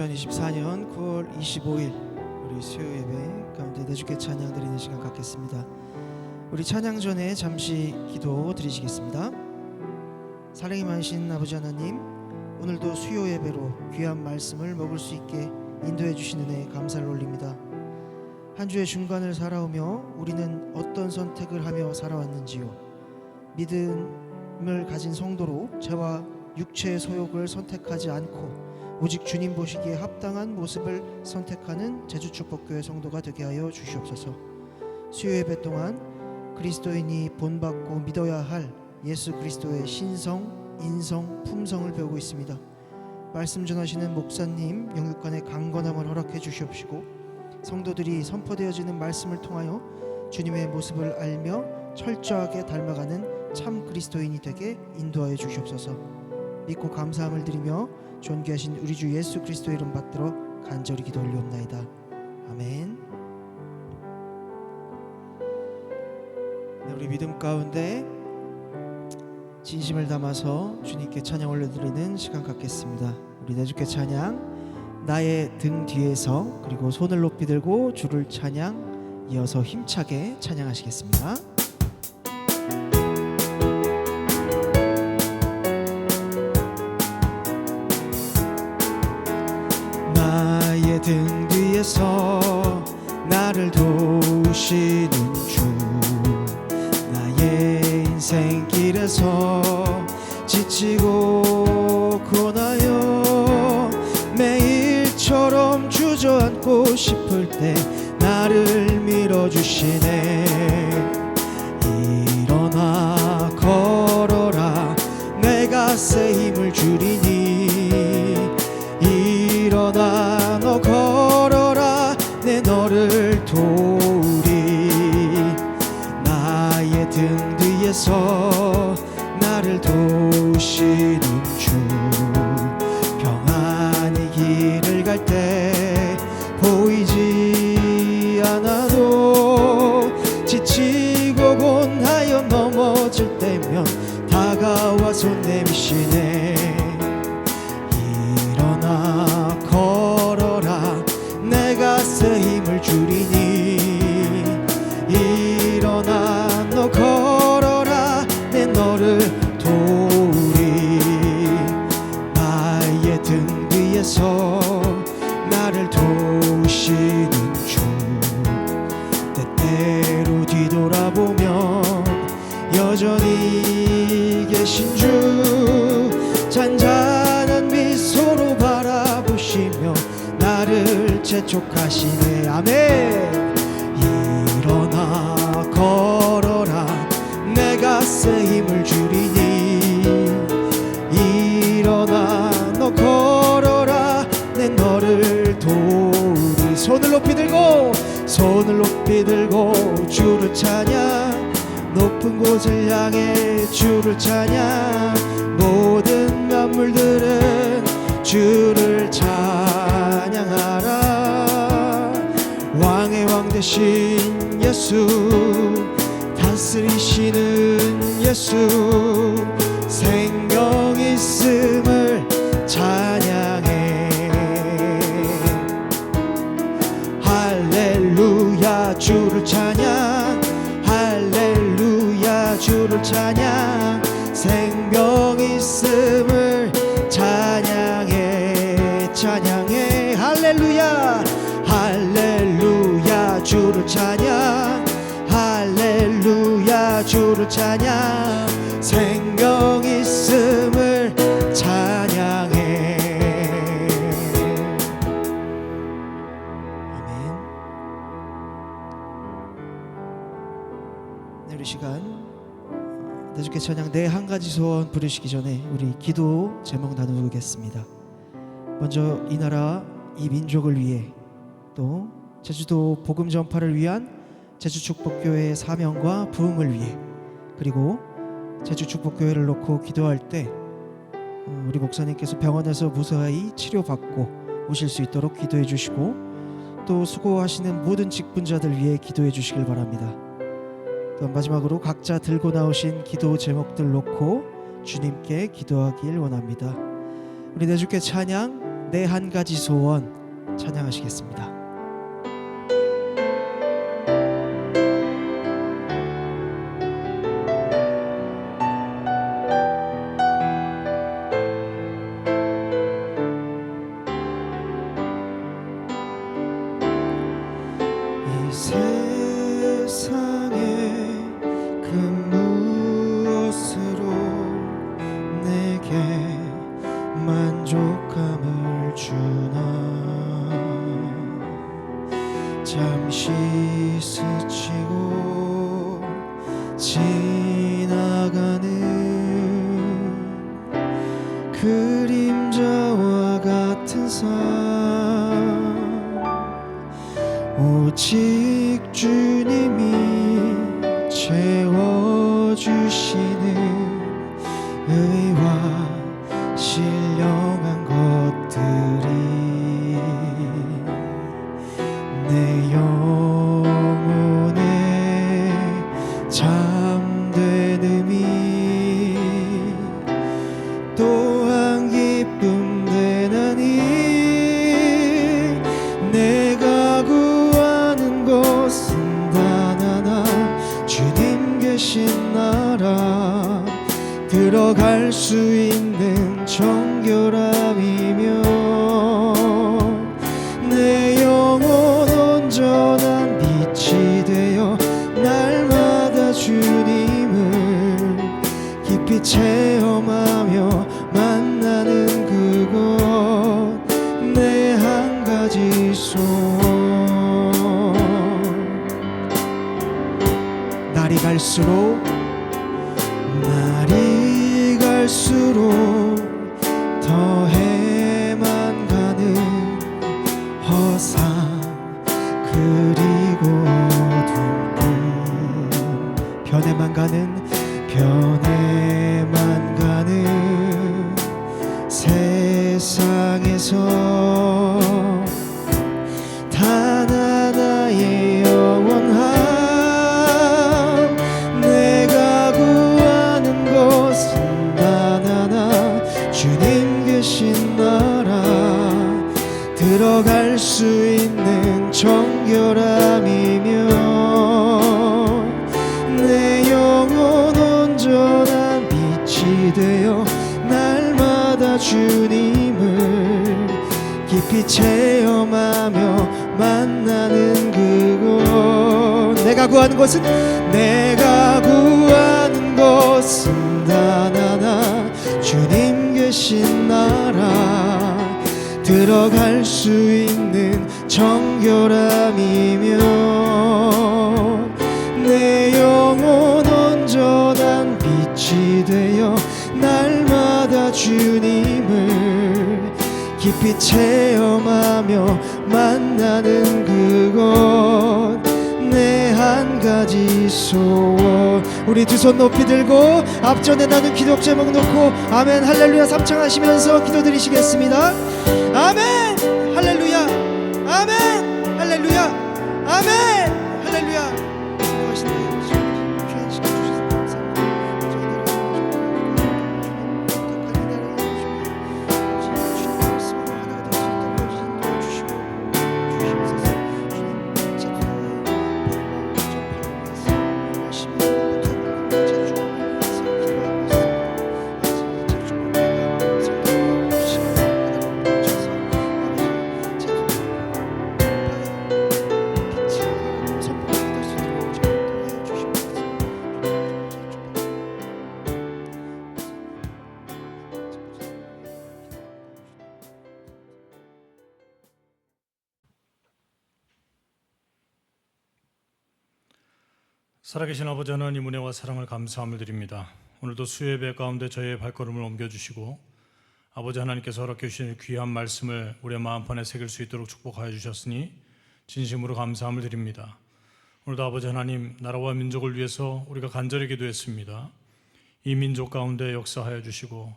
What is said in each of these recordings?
2024년 9월 25일 우리 수요 예배 가운데 내주께 찬양 드리는 시간 갖겠습니다. 우리 찬양 전에 잠시 기도 드리시겠습니다. 사랑이 많으신 아버지 하나님, 오늘도 수요 예배로 귀한 말씀을 먹을 수 있게 인도해 주신 은혜에 감사를 올립니다. 한 주의 중간을 살아오며 우리는 어떤 선택을 하며 살아왔는지요, 믿음을 가진 성도로 죄와 육체의 소욕을 선택하지 않고 오직 주님 보시기에 합당한 모습을 선택하는 제주축복교회 성도가 되게 하여 주시옵소서. 수요 예배 동안 그리스도인이 본받고 믿어야 할 예수 그리스도의 신성, 인성, 품성을 배우고 있습니다. 말씀 전하시는 목사님 영육간의 강건함을 허락해 주시옵시고, 성도들이 선포되어지는 말씀을 통하여 주님의 모습을 알며 철저하게 닮아가는 참 그리스도인이 되게 인도하여 주시옵소서. 믿고 감사함을 드리며 존귀하신 우리 주 예수 그리스도의 이름 받들어 간절히 기도 올리옵나이다. 아멘. 네, 우리 믿음 가운데 진심을 담아서 주님께 찬양 올려드리는 시간 갖겠습니다. 우리 내주께 찬양, 나의 등 뒤에서, 그리고 손을 높이 들고 주를 찬양, 이어서 힘차게 찬양하시겠습니다. 나의 등 뒤에서 나를 도우시는 주, 나의 인생길에서 지치고 고나여 매일처럼 주저앉고 싶을 때 나를 밀어주시네. 일어나 걸어라, 내가 새 힘을 주리니. 일어나 너 걸어라, 내 너를 도우리. 나의 등 뒤에서 나를 도우시는 주, 평안히 길을 갈 때 보이지 않아도 지치고 곤하여 넘어질 때면 다가와 손 내미시네. 일어나 걸어라, 내가 새 힘을 주리니. 일어나 너 걸어라, 내 너를 도우리. 나의 등 뒤에서 나를 도우시는 주, 때때로 뒤돌아보면 여전히 계신 주, 잔잔한 미소로 바라보시며 나를 재촉하시네. 아멘. 일어나 걸어라, 내가 새 힘을 주리니. 일어나 너 걸어라, 내 너를 도우리. 손을 높이 들고, 손을 높이 들고 주를 찬양, 높은 곳을 향해 주를 찬양. 모든 만물들은 주를 찬양하라. 왕의 왕 되신 예수, 다스리시는 예수, 생명 있음을 찬양해. 할렐루야 주를 찬양, 할렐루야 주를 찬양. 생명 있음을 찬양해, 찬양해. 할렐루야, 할렐루야 주를 찬양, 할렐루야 주를 찬양. 생명 있음을 찬양해. 아멘. 네, 우리 시간 내주께 찬양 내 한 가지 소원 부르시기 전에 우리 기도 제목 나누겠습니다. 먼저 이 나라 이 민족을 위해, 또 제주도 복음 전파를 위한 제주축복교회의 사명과 부흥을 위해, 그리고 제주축복교회를 놓고 기도할 때 우리 목사님께서 병원에서 무사히 치료받고 오실 수 있도록 기도해 주시고, 또 수고하시는 모든 직분자들 위해 기도해 주시길 바랍니다. 또 마지막으로 각자 들고 나오신 기도 제목들 놓고 주님께 기도하길 원합니다. 우리 내주께 찬양, 내 한 가지 소원 찬양하시겠습니다. 이 세상에 그 무엇으로 내게 만족감을 주나. 잠시 스치고 지나가는 그림자와 같은 삶, 오직 주님이 채워주시는 의와 신령한 것들이 내 영혼에 참된 의미, 또한 기쁨 되나니. 내가 구하는 것은 단 하나, 주님 계신 나라, 들어갈 수 있는 정결함이며 내 영혼 온전한 빛이 되어 날마다 주님을 깊이 체험하며 만나는 그곳, 내 한 가지 소원. 날이 갈수록 더해만 가는 허상, 그리고 어두운 변해만 가는 세상에서 단 하나의 영원함, 내가 구하는 것은 단 하나, 주님 계신 나라, 들어갈 수 있는 정결함이며 내 영혼 온전한 빛이 되어 날마다 주님을 깊이 체험하며 만나는 그곳, 내가 구하는 것은 단 하나, 주님 계신 나라, 들어갈 수 있는 정결함이며 내 영혼 온전한 빛이 되어 날마다 주님을 깊이 체험하며 만나는 그곳, 내 한 가지 소원. 우리 두 손 높이 들고 앞전에 나눈 기도 제목 놓고 아멘 할렐루야 삼창하시면서 기도드리시겠습니다. 아멘 할렐루야, 아멘 할렐루야, 아멘 할렐루야. 살아계신 아버지 하나님, 은혜와 사랑을 감사함을 드립니다. 오늘도 수요예배 가운데 저희의 발걸음을 옮겨주시고 아버지 하나님께서 허락해 주신 귀한 말씀을 우리의 마음판에 새길 수 있도록 축복하여 주셨으니 진심으로 감사함을 드립니다. 오늘도 아버지 하나님, 나라와 민족을 위해서 우리가 간절히 기도했습니다. 이 민족 가운데 역사하여 주시고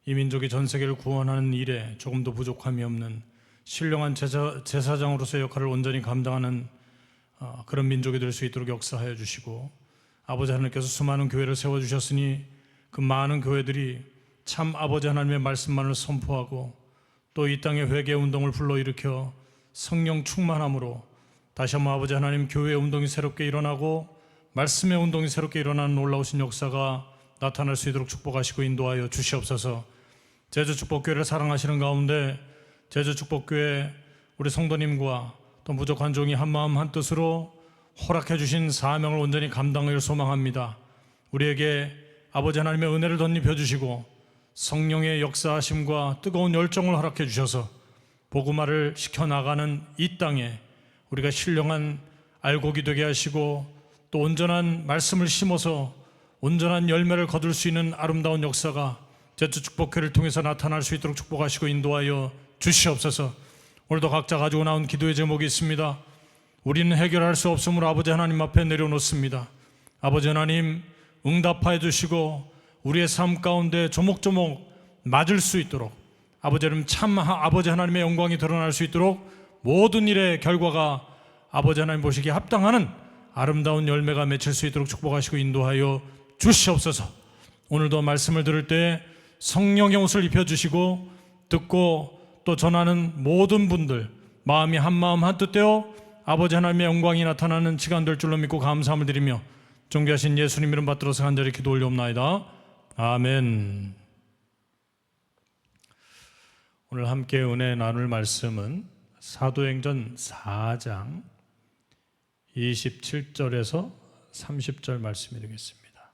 이 민족이 전 세계를 구원하는 일에 조금도 부족함이 없는 신령한 제사장으로서의 역할을 온전히 감당하는 그런 민족이 될 수 있도록 역사하여 주시고, 아버지 하나님께서 수많은 교회를 세워주셨으니 그 많은 교회들이 참 아버지 하나님의 말씀만을 선포하고 또 이 땅의 회개 운동을 불러일으켜 성령 충만함으로 다시 한번 아버지 하나님 교회 운동이 새롭게 일어나고 말씀의 운동이 새롭게 일어나는 놀라우신 역사가 나타날 수 있도록 축복하시고 인도하여 주시옵소서. 제주축복교회를 사랑하시는 가운데 제주축복교회 우리 성도님과 또 무족한 종이 한마음 한뜻으로 허락해 주신 사명을 온전히 감당하기를 소망합니다. 우리에게 아버지 하나님의 은혜를 덧입혀 주시고 성령의 역사하심과 뜨거운 열정을 허락해 주셔서 복음화를 시켜나가는 이 땅에 우리가 신령한 알곡이 되게 하시고 또 온전한 말씀을 심어서 온전한 열매를 거둘 수 있는 아름다운 역사가 제주축복회를 통해서 나타날 수 있도록 축복하시고 인도하여 주시옵소서. 오늘도 각자 가지고 나온 기도의 제목이 있습니다. 우리는 해결할 수 없으므로 아버지 하나님 앞에 내려놓습니다. 아버지 하나님 응답하여 주시고 우리의 삶 가운데 조목조목 맞을 수 있도록 아버지 하나님 참 아버지 하나님의 영광이 드러날 수 있도록 모든 일의 결과가 아버지 하나님 보시기에 합당하는 아름다운 열매가 맺힐 수 있도록 축복하시고 인도하여 주시옵소서. 오늘도 말씀을 들을 때 성령의 옷을 입혀주시고 듣고 또 전하는 모든 분들 마음이 한마음 한뜻되어 아버지 하나님의 영광이 나타나는 시간 될 줄로 믿고 감사함을 드리며 존귀하신 예수님 이름 받들어서 간절히 기도 올려옵나이다. 아멘. 오늘 함께 은혜 나눌 말씀은 사도행전 4장 27절에서 30절 말씀이 되겠습니다.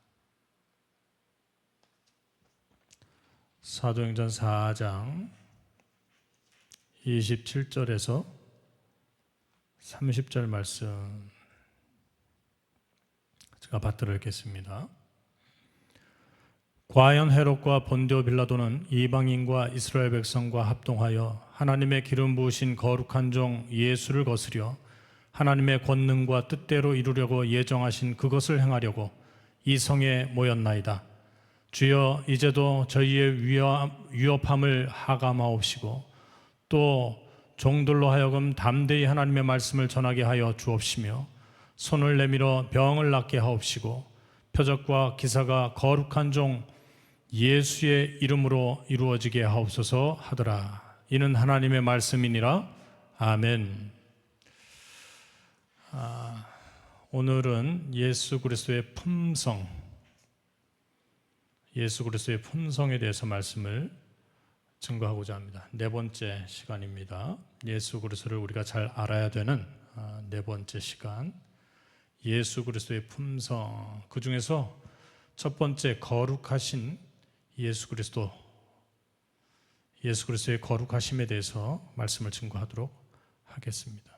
사도행전 4장 27절에서 30절 말씀 제가 받들어 읽겠습니다. 과연 헤롯과 본디오 빌라도는 이방인과 이스라엘 백성과 합동하여 하나님의 기름 부으신 거룩한 종 예수를 거스려 하나님의 권능과 뜻대로 이루려고 예정하신 그것을 행하려고 이 성에 모였나이다. 주여 이제도 저희의 위협함을 하감하옵시고 또 종들로 하여금 담대히 하나님의 말씀을 전하게 하여 주옵시며 손을 내밀어 병을 낫게 하옵시고 표적과 기사가 거룩한 종 예수의 이름으로 이루어지게 하옵소서 하더라. 이는 하나님의 말씀이니라. 아멘. 오늘은 예수 그리스도의 품성, 예수 그리스도의 품성에 대해서 말씀을 증거하고자 합니다. 네 번째 시간입니다. 예수 그리스도를 우리가 잘 알아야 되는 네 번째 시간, 예수 그리스도의 품성. 그 중에서 첫 번째 거룩하신 예수 그리스도의 거룩하심에 대해서 말씀을 증거하도록 하겠습니다.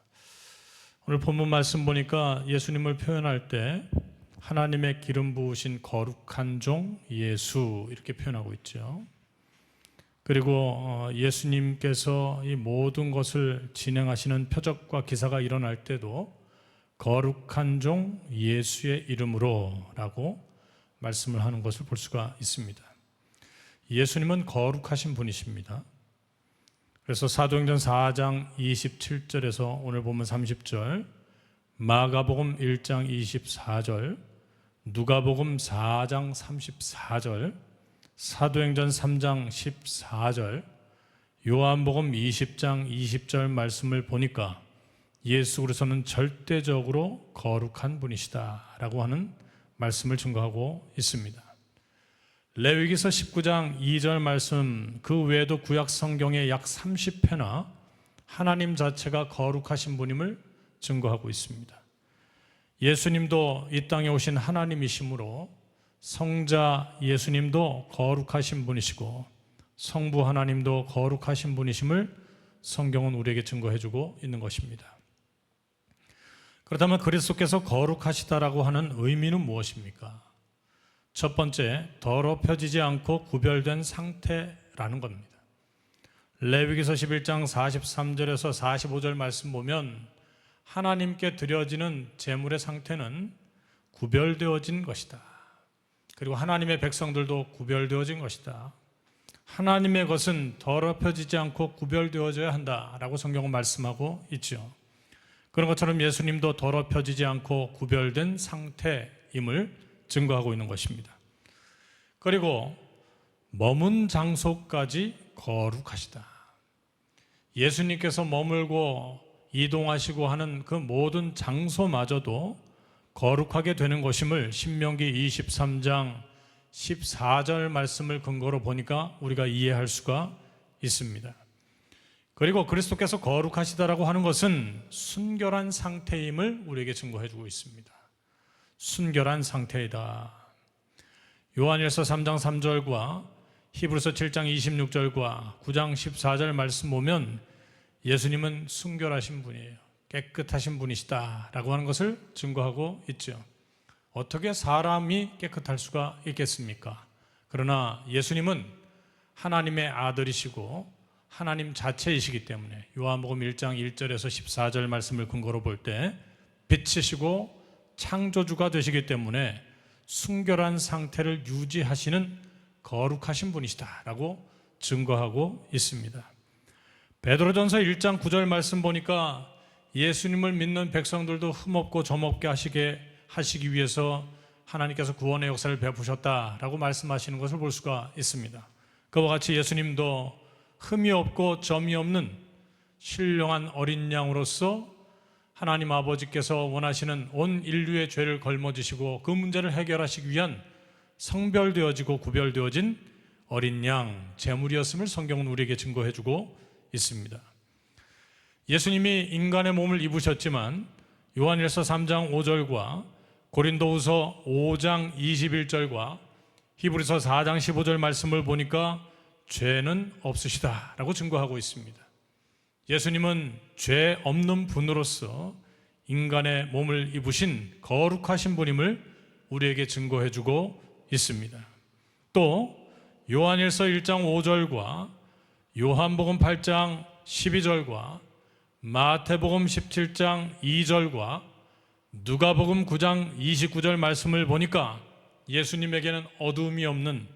오늘 본문 말씀 보니까 예수님을 표현할 때 하나님의 기름 부으신 거룩한 종 예수 이렇게 표현하고 있죠. 그리고 예수님께서 이 모든 것을 진행하시는 표적과 기사가 일어날 때도 거룩한 종 예수의 이름으로 라고 말씀을 하는 것을 볼 수가 있습니다. 예수님은 거룩하신 분이십니다. 그래서 사도행전 4장 27절에서 오늘 보면 30절, 마가복음 1장 24절, 누가복음 4장 34절, 사도행전 3장 14절, 요한복음 20장 20절 말씀을 보니까 예수 그리스도는 절대적으로 거룩한 분이시다라고 하는 말씀을 증거하고 있습니다. 레위기서 19장 2절 말씀 그 외에도 구약 성경에 약 30회나 하나님 자체가 거룩하신 분임을 증거하고 있습니다. 예수님도 이 땅에 오신 하나님이시므로 성자 예수님도 거룩하신 분이시고 성부 하나님도 거룩하신 분이심을 성경은 우리에게 증거해주고 있는 것입니다. 그렇다면 그리스도께서 거룩하시다라고 하는 의미는 무엇입니까? 첫 번째, 더럽혀지지 않고 구별된 상태라는 겁니다. 레위기서 11장 43절에서 45절 말씀 보면 하나님께 드려지는 제물의 상태는 구별되어진 것이다. 그리고 하나님의 백성들도 구별되어진 것이다. 하나님의 것은 더럽혀지지 않고 구별되어져야 한다라고 성경은 말씀하고 있죠. 그런 것처럼 예수님도 더럽혀지지 않고 구별된 상태임을 증거하고 있는 것입니다. 그리고 머문 장소까지 거룩하시다. 예수님께서 머물고 이동하시고 하는 그 모든 장소마저도 거룩하게 되는 것임을 신명기 23장 14절 말씀을 근거로 보니까 우리가 이해할 수가 있습니다. 그리고 그리스도께서 거룩하시다라고 하는 것은 순결한 상태임을 우리에게 증거해 주고 있습니다. 순결한 상태이다. 요한일서 3장 3절과 히브리서 7장 26절과 9장 14절 말씀 보면 예수님은 순결하신 분이에요. 깨끗하신 분이시다라고 하는 것을 증거하고 있죠. 어떻게 사람이 깨끗할 수가 있겠습니까? 그러나 예수님은 하나님의 아들이시고 하나님 자체이시기 때문에 요한복음 1장 1절에서 14절 말씀을 근거로 볼 때 빛이시고 창조주가 되시기 때문에 순결한 상태를 유지하시는 거룩하신 분이시다라고 증거하고 있습니다. 베드로전서 1장 9절 말씀 보니까 예수님을 믿는 백성들도 흠없고 점없게 하시기 위해서 하나님께서 구원의 역사를 베푸셨다라고 말씀하시는 것을 볼 수가 있습니다. 그와 같이 예수님도 흠이 없고 점이 없는 신령한 어린 양으로서 하나님 아버지께서 원하시는 온 인류의 죄를 걸머지시고 그 문제를 해결하시기 위한 성별되어지고 구별되어진 어린 양 제물이었음을 성경은 우리에게 증거해주고 있습니다. 예수님이 인간의 몸을 입으셨지만 요한일서 3장 5절과 고린도후서 5장 21절과 히브리서 4장 15절 말씀을 보니까 죄는 없으시다라고 증거하고 있습니다. 예수님은 죄 없는 분으로서 인간의 몸을 입으신 거룩하신 분임을 우리에게 증거해주고 있습니다. 또 요한일서 1장 5절과 요한복음 8장 12절과 마태복음 17장 2절과 누가복음 9장 29절 말씀을 보니까 예수님에게는 어두움이 없는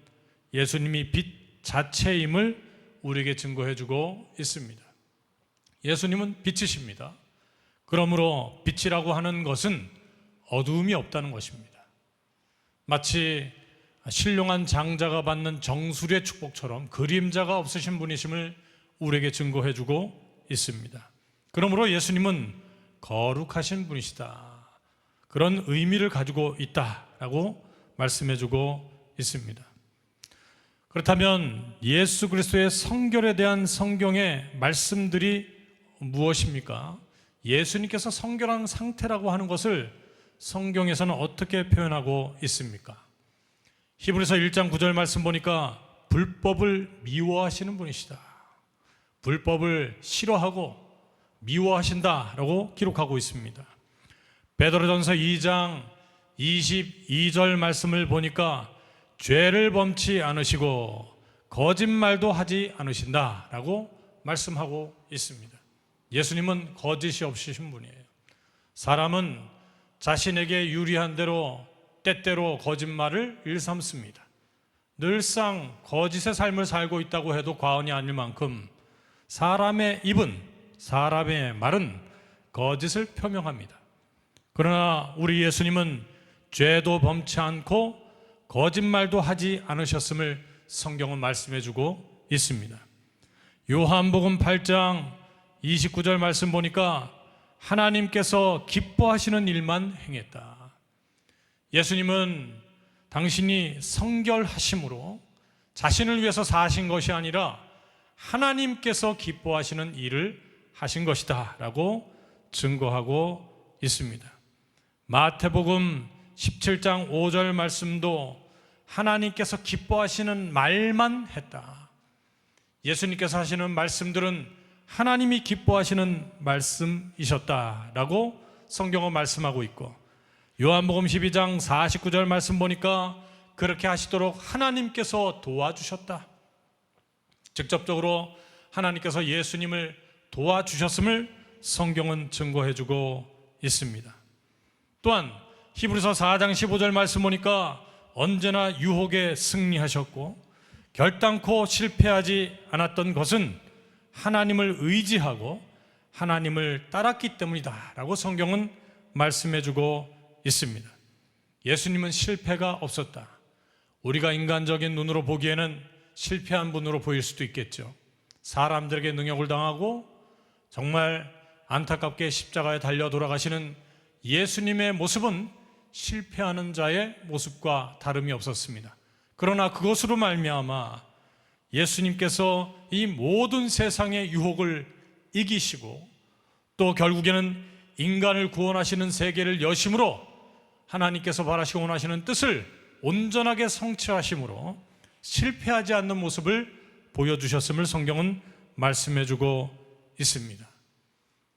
예수님이 빛 자체임을 우리에게 증거해주고 있습니다. 예수님은 빛이십니다. 그러므로 빛이라고 하는 것은 어두움이 없다는 것입니다. 마치 신령한 장자가 받는 정수리의 축복처럼 그림자가 없으신 분이심을 우리에게 증거해주고 있습니다. 그러므로 예수님은 거룩하신 분이시다. 그런 의미를 가지고 있다라고 말씀해주고 있습니다. 그렇다면 예수 그리스도의 성결에 대한 성경의 말씀들이 무엇입니까? 예수님께서 성결한 상태라고 하는 것을 성경에서는 어떻게 표현하고 있습니까? 히브리서 1장 9절 말씀 보니까 불법을 미워하시는 분이시다. 불법을 싫어하고 미워하신다라고 기록하고 있습니다. 베드로전서 2장 22절 말씀을 보니까 죄를 범치 않으시고 거짓말도 하지 않으신다라고 말씀하고 있습니다. 예수님은 거짓이 없으신 분이에요. 사람은 자신에게 유리한 대로 때때로 거짓말을 일삼습니다. 늘상 거짓의 삶을 살고 있다고 해도 과언이 아닐 만큼 사람의 입은, 사람의 말은 거짓을 표명합니다. 그러나 우리 예수님은 죄도 범치 않고 거짓말도 하지 않으셨음을 성경은 말씀해주고 있습니다. 요한복음 8장 29절 말씀 보니까 하나님께서 기뻐하시는 일만 행했다. 예수님은 당신이 성결하심으로 자신을 위해서 사신 것이 아니라 하나님께서 기뻐하시는 일을 하신 것이다 라고 증거하고 있습니다. 마태복음 17장 5절 말씀도 하나님께서 기뻐하시는 말만 했다. 예수님께서 하시는 말씀들은 하나님이 기뻐하시는 말씀이셨다라고 성경은 말씀하고 있고, 요한복음 12장 49절 말씀 보니까 그렇게 하시도록 하나님께서 도와주셨다. 직접적으로 하나님께서 예수님을 도와주셨음을 성경은 증거해주고 있습니다. 또한 히브리서 4장 15절 말씀 보니까 언제나 유혹에 승리하셨고 결단코 실패하지 않았던 것은 하나님을 의지하고 하나님을 따랐기 때문이다 라고 성경은 말씀해주고 있습니다. 예수님은 실패가 없었다. 우리가 인간적인 눈으로 보기에는 실패한 분으로 보일 수도 있겠죠. 사람들에게 능욕을 당하고 정말 안타깝게 십자가에 달려 돌아가시는 예수님의 모습은 실패하는 자의 모습과 다름이 없었습니다. 그러나 그것으로 말미암아 예수님께서 이 모든 세상의 유혹을 이기시고 또 결국에는 인간을 구원하시는 세계를 여심으로 하나님께서 바라시고 원하시는 뜻을 온전하게 성취하심으로 실패하지 않는 모습을 보여주셨음을 성경은 말씀해주고 있습니다.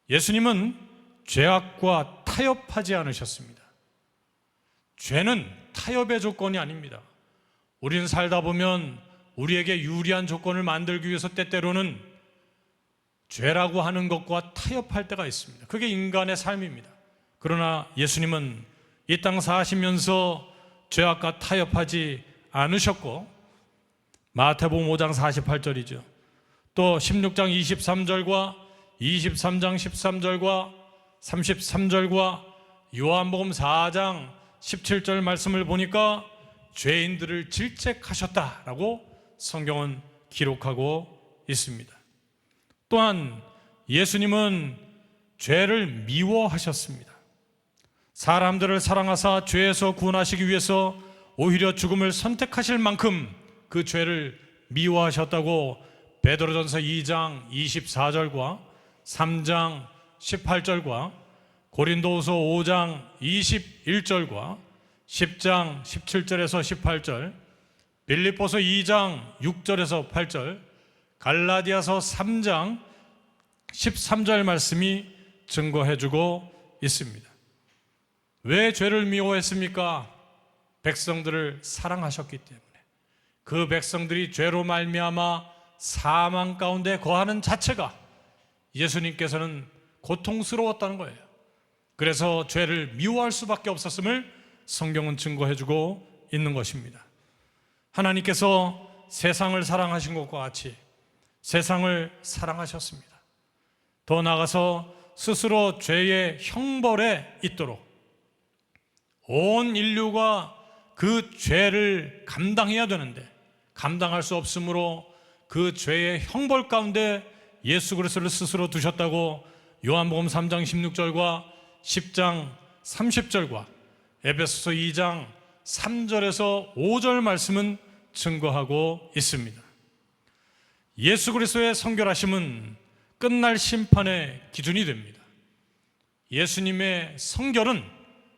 예수님은 죄악과 타협하지 않으셨습니다. 죄는 타협의 조건이 아닙니다. 우리는 살다 보면 우리에게 유리한 조건을 만들기 위해서 때때로는 죄라고 하는 것과 타협할 때가 있습니다. 그게 인간의 삶입니다. 그러나 예수님은 이 땅 사시면서 죄악과 타협하지 않으셨고, 마태복음 5장 48절이죠. 또 16장 23절과 23장 13절과 33절과 요한복음 4장 17절 말씀을 보니까 죄인들을 질책하셨다라고 성경은 기록하고 있습니다. 또한 예수님은 죄를 미워하셨습니다. 사람들을 사랑하사 죄에서 구원하시기 위해서 오히려 죽음을 선택하실 만큼 그 죄를 미워하셨다고 베드로전서 2장 24절과 3장 18절과 고린도후서 5장 21절과 10장 17절에서 18절, 빌립보서 2장 6절에서 8절, 갈라디아서 3장 13절 말씀이 증거해주고 있습니다. 왜 죄를 미워했습니까? 백성들을 사랑하셨기 때문에. 그 백성들이 죄로 말미암아 사망 가운데 거하는 자체가 예수님께서는 고통스러웠다는 거예요. 그래서 죄를 미워할 수밖에 없었음을 성경은 증거해주고 있는 것입니다. 하나님께서 세상을 사랑하신 것과 같이 세상을 사랑하셨습니다. 더 나아가서 스스로 죄의 형벌에 있도록 온 인류가 그 죄를 감당해야 되는데 감당할 수 없으므로 그 죄의 형벌 가운데 예수 그리스도를 스스로 두셨다고 요한복음 3장 16절과 10장 30절과 에베소서 2장 3절에서 5절 말씀은 증거하고 있습니다. 예수 그리스도의 성결하심은 끝날 심판의 기준이 됩니다. 예수님의 성결은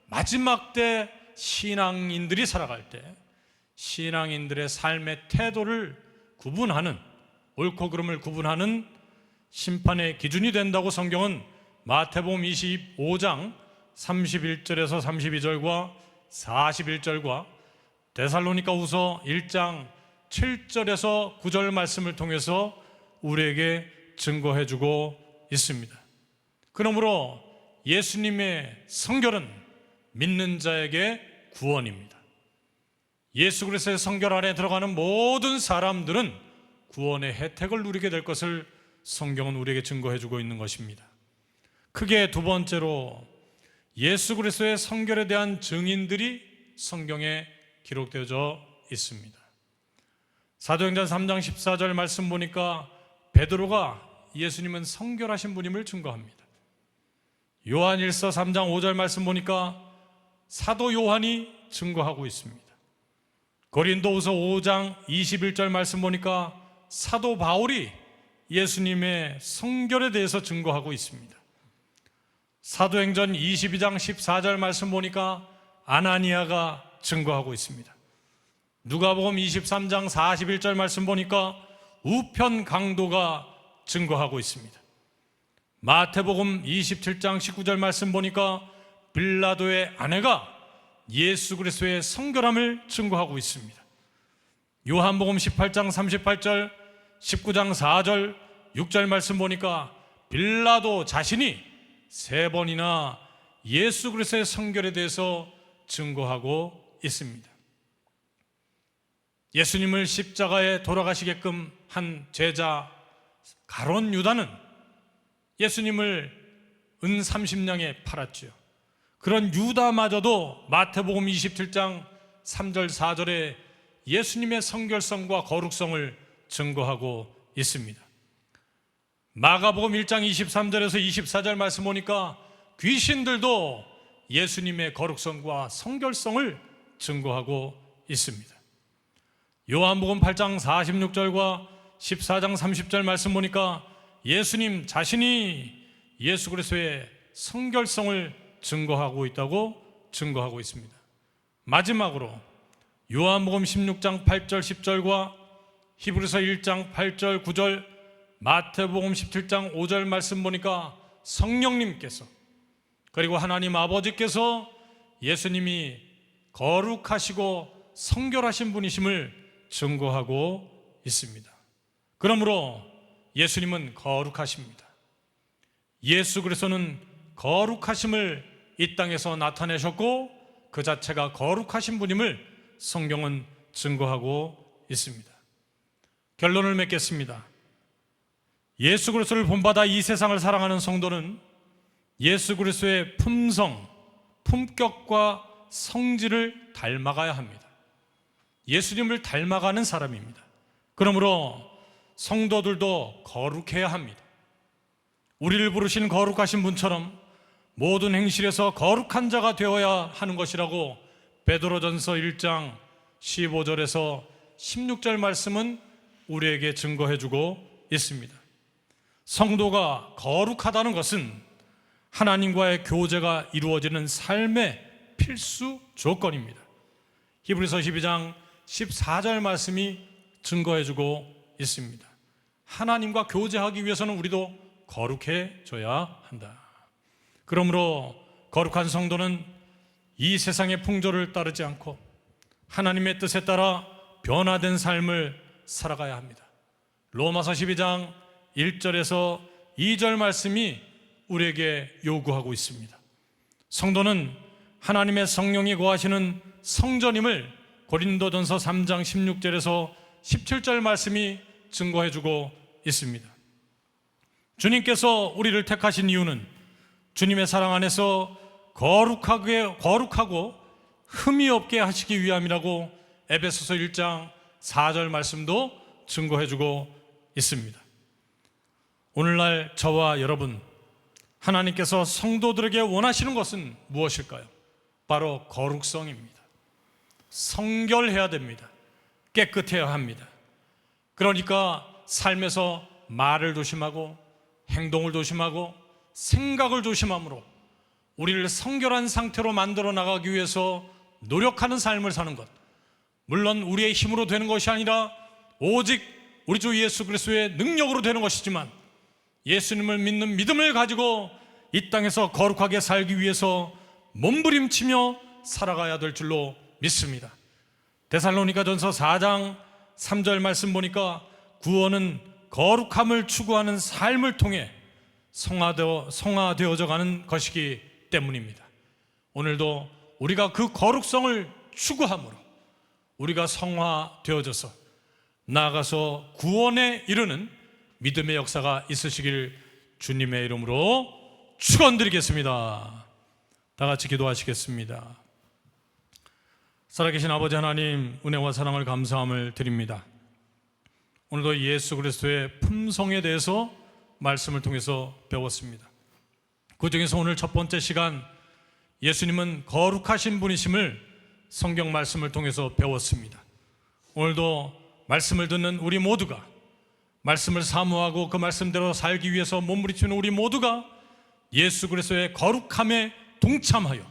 마지막 때 신앙인들이 살아갈 때 신앙인들의 삶의 태도를 구분하는, 옳고 그름을 구분하는 심판의 기준이 된다고 성경은 마태복음 25장 31절에서 32절과 41절과 데살로니가후서 1장 7절에서 9절 말씀을 통해서 우리에게 증거해주고 있습니다. 그러므로 예수님의 성결은 믿는 자에게 구원입니다. 예수 그리스도의 성결 안에 들어가는 모든 사람들은 구원의 혜택을 누리게 될 것을 성경은 우리에게 증거해주고 있는 것입니다. 크게 두 번째로 예수 그리스도의 성결에 대한 증인들이 성경에 기록되어져 있습니다. 사도행전 3장 14절 말씀 보니까 베드로가 예수님은 성결하신 분임을 증거합니다. 요한일서 3장 5절 말씀 보니까 사도 요한이 증거하고 있습니다. 고린도후서 5장 21절 말씀 보니까 사도 바울이 예수님의 성결에 대해서 증거하고 있습니다. 사도행전 22장 14절 말씀 보니까 아나니아가 증거하고 있습니다. 누가복음 23장 41절 말씀 보니까 우편 강도가 증거하고 있습니다. 마태복음 27장 19절 말씀 보니까 빌라도의 아내가 예수 그리스도의 성결함을 증거하고 있습니다. 요한복음 18장 38절, 19장 4절, 6절 말씀 보니까 빌라도 자신이 3번이나 예수 그리스도의 성결에 대해서 증거하고 있습니다. 예수님을 십자가에 돌아가시게끔 한 제자 가룟 유다는 예수님을 은 30냥에 팔았죠. 그런 유다마저도 마태복음 27장 3절 4절에 예수님의 성결성과 거룩성을 증거하고 있습니다. 마가복음 1장 23절에서 24절 말씀 보니까 귀신들도 예수님의 거룩성과 성결성을 증거하고 있습니다. 요한복음 8장 46절과 14장 30절 말씀 보니까 예수님 자신이 예수 그리스도의 성결성을 증거하고 있다고 증거하고 있습니다. 마지막으로 요한복음 16장 8절 10절과 히브리서 1장 8절 9절, 마태복음 17장 5절 말씀 보니까 성령님께서 그리고 하나님 아버지께서 예수님이 거룩하시고 성결하신 분이심을 증거하고 있습니다. 그러므로 예수님은 거룩하십니다. 예수 그리스도는 거룩하심을 이 땅에서 나타내셨고 그 자체가 거룩하신 분임을 성경은 증거하고 있습니다. 결론을 맺겠습니다. 예수 그리스도를 본받아 이 세상을 사랑하는 성도는 예수 그리스도의 품성, 품격과 성질을 닮아가야 합니다. 예수님을 닮아가는 사람입니다. 그러므로 성도들도 거룩해야 합니다. 우리를 부르신 거룩하신 분처럼 모든 행실에서 거룩한 자가 되어야 하는 것이라고 베드로전서 1장 15절에서 16절 말씀은 우리에게 증거해주고 있습니다. 성도가 거룩하다는 것은 하나님과의 교제가 이루어지는 삶의 필수 조건입니다. 히브리서 12장 14절 말씀이 증거해주고 있습니다. 하나님과 교제하기 위해서는 우리도 거룩해져야 한다. 그러므로 거룩한 성도는 이 세상의 풍조를 따르지 않고 하나님의 뜻에 따라 변화된 삶을 살아가야 합니다. 로마서 12장 1절에서 2절 말씀이 우리에게 요구하고 있습니다. 성도는 하나님의 성령이 거하시는 성전임을 고린도전서 3장 16절에서 17절 말씀이 증거해주고 있습니다. 주님께서 우리를 택하신 이유는 주님의 사랑 안에서 거룩하고 흠이 없게 하시기 위함이라고 에베소서 1장 4절 말씀도 증거해주고 있습니다. 오늘날 저와 여러분, 하나님께서 성도들에게 원하시는 것은 무엇일까요? 바로 거룩성입니다. 성결해야 됩니다. 깨끗해야 합니다. 그러니까 삶에서 말을 조심하고 행동을 조심하고 생각을 조심함으로 우리를 성결한 상태로 만들어 나가기 위해서 노력하는 삶을 사는 것, 물론 우리의 힘으로 되는 것이 아니라 오직 우리 주 예수 그리스도의 능력으로 되는 것이지만 예수님을 믿는 믿음을 가지고 이 땅에서 거룩하게 살기 위해서 몸부림치며 살아가야 될 줄로 믿습니다. 데살로니가전서 4장 3절 말씀 보니까 구원은 거룩함을 추구하는 삶을 통해 성화되어져 가는 것이기 때문입니다. 오늘도 우리가 그 거룩성을 추구함으로 우리가 성화되어져서 나아가서 구원에 이르는 믿음의 역사가 있으시길 주님의 이름으로 축원드리겠습니다. 다 같이 기도하시겠습니다. 살아계신 아버지 하나님, 은혜와 사랑을 감사함을 드립니다. 오늘도 예수 그리스도의 품성에 대해서 말씀을 통해서 배웠습니다. 그 중에서 오늘 첫 번째 시간 예수님은 거룩하신 분이심을 성경 말씀을 통해서 배웠습니다. 오늘도 말씀을 듣는 우리 모두가 말씀을 사모하고 그 말씀대로 살기 위해서 몸부림치는 우리 모두가 예수 그리스도의 거룩함에 동참하여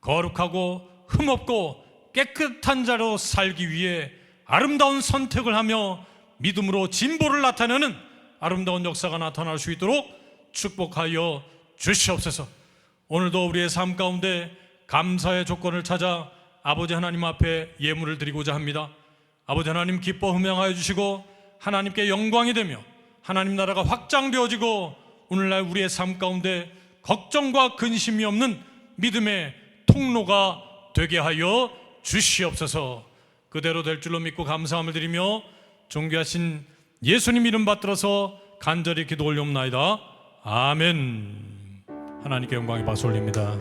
거룩하고 흠없고 깨끗한 자로 살기 위해 아름다운 선택을 하며 믿음으로 진보를 나타내는 아름다운 역사가 나타날 수 있도록 축복하여 주시옵소서. 오늘도 우리의 삶 가운데 감사의 조건을 찾아 아버지 하나님 앞에 예물을 드리고자 합니다. 아버지 하나님 기뻐 흠양하여 주시고 하나님께 영광이 되며 하나님 나라가 확장되어지고 오늘날 우리의 삶 가운데 걱정과 근심이 없는 믿음의 통로가 되게 하여 주시옵소서. 그대로 될 줄로 믿고 감사함을 드리며 존귀하신 예수님 이름 받들어서 간절히 기도 올려옵나이다. 아멘. 하나님께 영광이 박수 올립니다.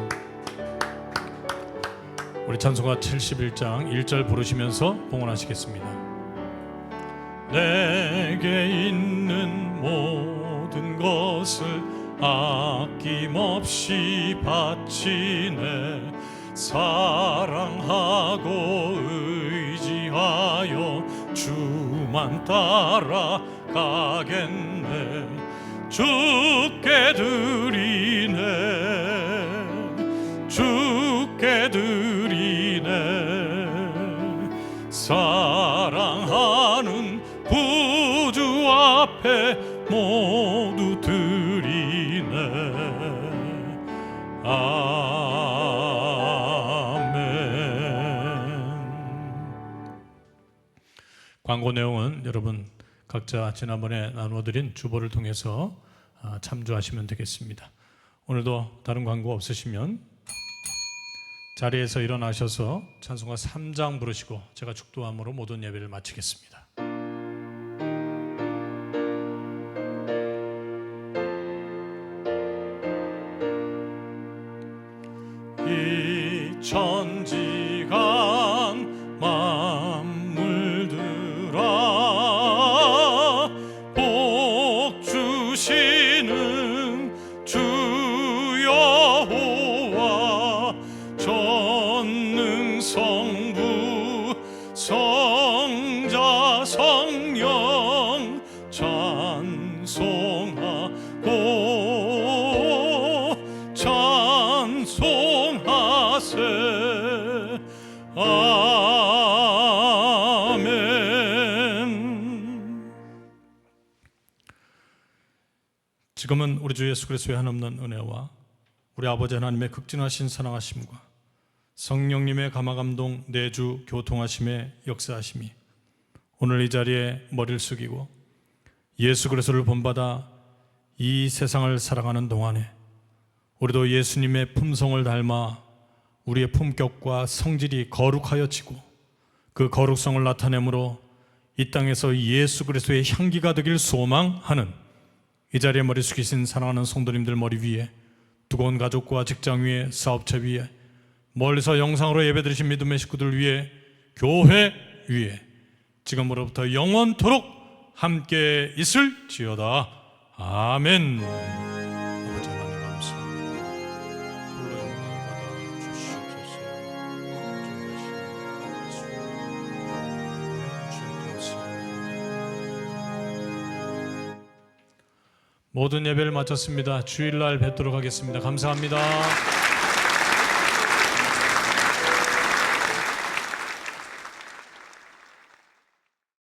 우리 찬송가 71장 1절 부르시면서 봉헌하시겠습니다. 내게 있는 모든 모든 것을 아낌없이 바치네. 사랑하고 의지하여 주만 따라가겠네. 주께 드리네, 주께 드리네. 사랑하는 구주 앞에 모두 드리네. 광고 내용은 여러분 각자 지난번에 나누어드린 주보를 통해서 참조하시면 되겠습니다. 오늘도 다른 광고 없으시면 자리에서 일어나셔서 찬송가 3장 부르시고 제가 축도함으로 모든 예배를 마치겠습니다. 이 천지간 만물들아 복 주시는 주 여호와 전능 성부 성자 성령 찬송하고 찬송하세. 아멘. 지금은 우리 주 예수 그리스도의 한없는 은혜와 우리 아버지 하나님의 극진하신 사랑하심과 성령님의 감화감동 내주 교통하심의 역사하심이 오늘 이 자리에 머리를 숙이고 예수 그리스도를 본받아 이 세상을 살아가는 동안에 우리도 예수님의 품성을 닮아 우리의 품격과 성질이 거룩하여지고 그 거룩성을 나타내므로 이 땅에서 예수 그리스도의 향기가 되길 소망하는 이 자리에 머리 숙이신 사랑하는 성도님들 머리 위에, 두꺼운 가족과 직장 위에, 사업체 위에, 멀리서 영상으로 예배드리신 믿음의 식구들 위에, 교회 위에 지금으로부터 영원토록 함께 있을지어다. 아멘. 아버지 하나님 감사합니다. 홀로 영광을 받아 주시옵소서. 모든 예배를 마쳤습니다. 주일날 뵙도록 하겠습니다. 감사합니다.